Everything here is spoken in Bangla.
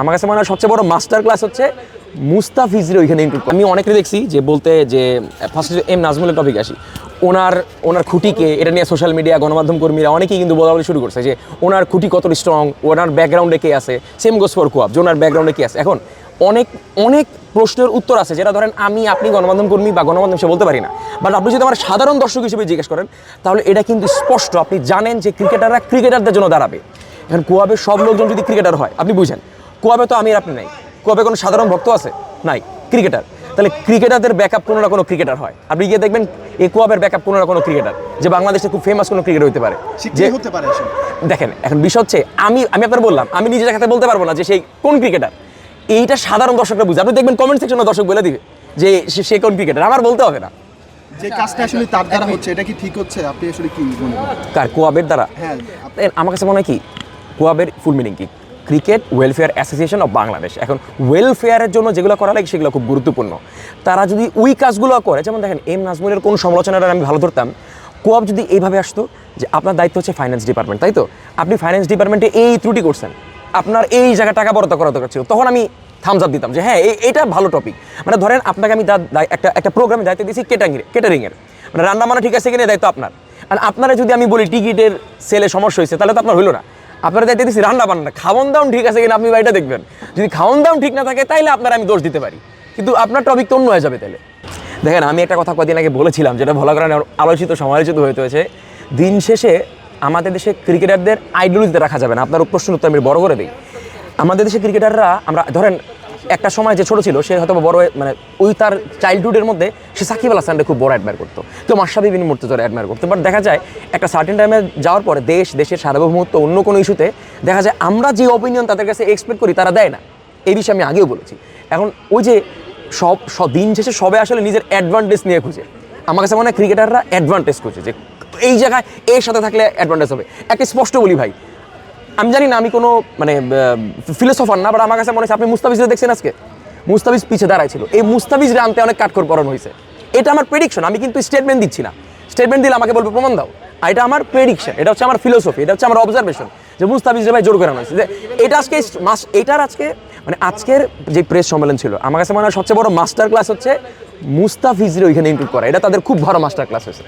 আমার কাছে মনে হয় সবচেয়ে বড় মাস্টার ক্লাস হচ্ছে মুস্তাফিজের ওইখানে ইনক্লুড। আমি অনেকে দেখছি যে বলতে যে ফার্স্ট এম নাজমুলের টপিক আসি, ওনার খুঁটিকে এটা নিয়ে সোশ্যাল মিডিয়া গণমাধ্যম কর্মীরা অনেকেই কিন্তু বলা শুরু করছে যে ওনার খুঁটি কত স্ট্রং, ওনার ব্যাকগ্রাউন্ডে কে আছে, সেম গোস ফর কোয়াব যে ওনার ব্যাকগ্রাউন্ডে কে আছে। এখন অনেক অনেক প্রশ্নের উত্তর আছে যেটা ধরেন আপনি গণমাধ্যম কর্মী বা গণমাধ্যম সে বলতে পারি না, বাট আপনি যদি আমার সাধারণ দর্শক হিসেবে জিজ্ঞেস করেন তাহলে এটা কিন্তু স্পষ্ট। আপনি জানেন যে ক্রিকেটাররা ক্রিকেটারদের জন্য দাঁড়াবে। এখন কোয়াবের সব লোকজন যদি ক্রিকেটার হয়, আপনি বুঝেন কোয়াবে তো আমি আপনি নাই, কোয়াবে কোনো সাধারণ ভক্ত আছে নাই, ক্রিকেটার। তাহলে ক্রিকেটারদের ব্যাকআপ কোনো না কোনো ক্রিকেটার হয়। আপনি গিয়ে দেখবেন এই কোয়াবের ব্যাকআপ কোনো না কোনো ক্রিকেটার, যে বাংলাদেশে খুব ফেমাস কোনো ক্রিকেটার হতে পারে, যে হতে পারে। দেখেন এখন বিষয় হচ্ছে আমি আপনার বললাম আমি নিজের জায়গাতে বলতে পারবো না যে সেই কোন ক্রিকেটার, এইটা সাধারণ দর্শকরা বুঝে। আপনি দেখবেন কমেন্ট সেকশনে দর্শক বলে দিবে যে সে কোন ক্রিকেটার, আমার বলতে হবে না। যে কাজটা আসলে তার দ্বারা হচ্ছে, এটা কি ঠিক হচ্ছে? আপনি আসলে কি মনে করেন? কার কোয়াবের দ্বারা? হ্যাঁ, আমার কাছে মনে হয় কি কোয়াবের ফুল মিনিং কি, cricket welfare association of Bangladesh. এখন ওয়েলফেয়ারের জন্য যেগুলো করা লাগে সেগুলো খুব গুরুত্বপূর্ণ। তারা যদি ওই কাজগুলো করে, যেমন দেখেন এম নাজমুলের কোন সমালোচনাটা আমি ভালো ধরতাম, কোয়াব যদি এইভাবে আসতো যে আপনার দায়িত্ব হচ্ছে ফাইন্যান্স ডিপার্টমেন্ট, তাই তো আপনি ফাইন্যান্স ডিপার্টমেন্টে এই ত্রুটি করছেন, আপনার এই জায়গায় টাকা বরাদ্দ করা দরকার ছিল, তখন আমি থামস আপ দিতাম যে হ্যাঁ এটা ভালো টপিক। মানে ধরেন আপনাকে আমি একটা প্রোগ্রামে দায়িত্ব দিয়েছি কেটারিংয়ের, মানে রান্না মানে ঠিক আছে কিনা দায়িত্ব আপনার। আর আপনারা যদি আমি বলি টিকিটের সেলে সমস্যা হয়েছে, তাহলে তো আপনার হইলো না। আপনারা দায়িত্ব দিচ্ছি রান্না বান্না, খাওয়ান দাওন ঠিক আছে কিনা আপনি বাড়িটা দেখবেন। যদি খাওয়ান দাওন ঠিক না থাকে তাহলে আপনার আমি দোষ দিতে পারি, কিন্তু আপনার টপিক তো অন্য হয়ে যাবে। তাহলে দেখেন আমি একটা কথা কদিন আগে বলেছিলাম, যেটা ভালো কারণে আলোচিত সমালোচিত হতে হয়েছে। দিন শেষে আমাদের দেশে ক্রিকেটারদের আইডলজিতে রাখা যাবে না। আপনার প্রশ্নের উত্তর আমি বড় করে দিই। আমাদের দেশে ক্রিকেটাররা, আমরা ধরেন একটা সময় যে ছোটো ছিল সে হয়তো বড়, মানে ওই তার চাইল্ডহুডের মধ্যে সে সাকিব আল হাসানকে খুব বড় অ্যাডমায়ার করতো, কেউ মাশরাফি বিন মুর্তজার অ্যাডমায়ার করতো। বাট দেখা যায় একটা সার্টেন টাইমে যাওয়ার পরে দেশের সার্বভৌমত্ব অন্য কোনো ইস্যুতে দেখা যায় আমরা যে অপিনিয়ন তাদের কাছে এক্সপেক্ট করি তারা দেয় না। এই বিষয়ে আমি আগেও বলেছি। এখন ওই যে সব দিন শেষে সবে আসলে নিজের অ্যাডভান্টেজ নিয়ে খুঁজে। আমার কাছে মনে হয় ক্রিকেটাররা অ্যাডভান্টেজ খুঁজে, যে এই জায়গায় এর সাথে থাকলে অ্যাডভান্টেজ হবে। একটা স্পষ্ট বলি ভাই, আমি জানি না আমি কোনো মানে ফিলোসফার না, বাট আমার কাছে মনে হচ্ছে আপনি মুস্তাফিজকে দেখছেন, আজকে মুস্তাফিজ পিছে দাঁড়ায় ছিল, এই মুস্তাফিজরে আনতে অনেক কাঠখড় পড়ানো হয়েছে। এটা আমার প্রেডিকশন, আমি কিন্তু স্টেটমেন্ট দিচ্ছি না। স্টেটমেন্ট দিলে আমাকে বলবে প্রমাণ দাও, আর এটা আমার প্রেডিকশন, এটা হচ্ছে আমার ফিলোসফি, এটা হচ্ছে আমার অবজারভেশন, যে মুস্তাফিজরে ভাই জোর করে আনা হয়েছে। যে এটা আজকে মানে আজকের যে প্রেস সম্মেলন ছিল, আমার কাছে মনে হয় সবচেয়ে বড় মাস্টার ক্লাস হচ্ছে মুস্তাফিজরে ওইখানে ইনক্লুড করা। এটা তাদের খুব বড় মাস্টার ক্লাস হয়েছে।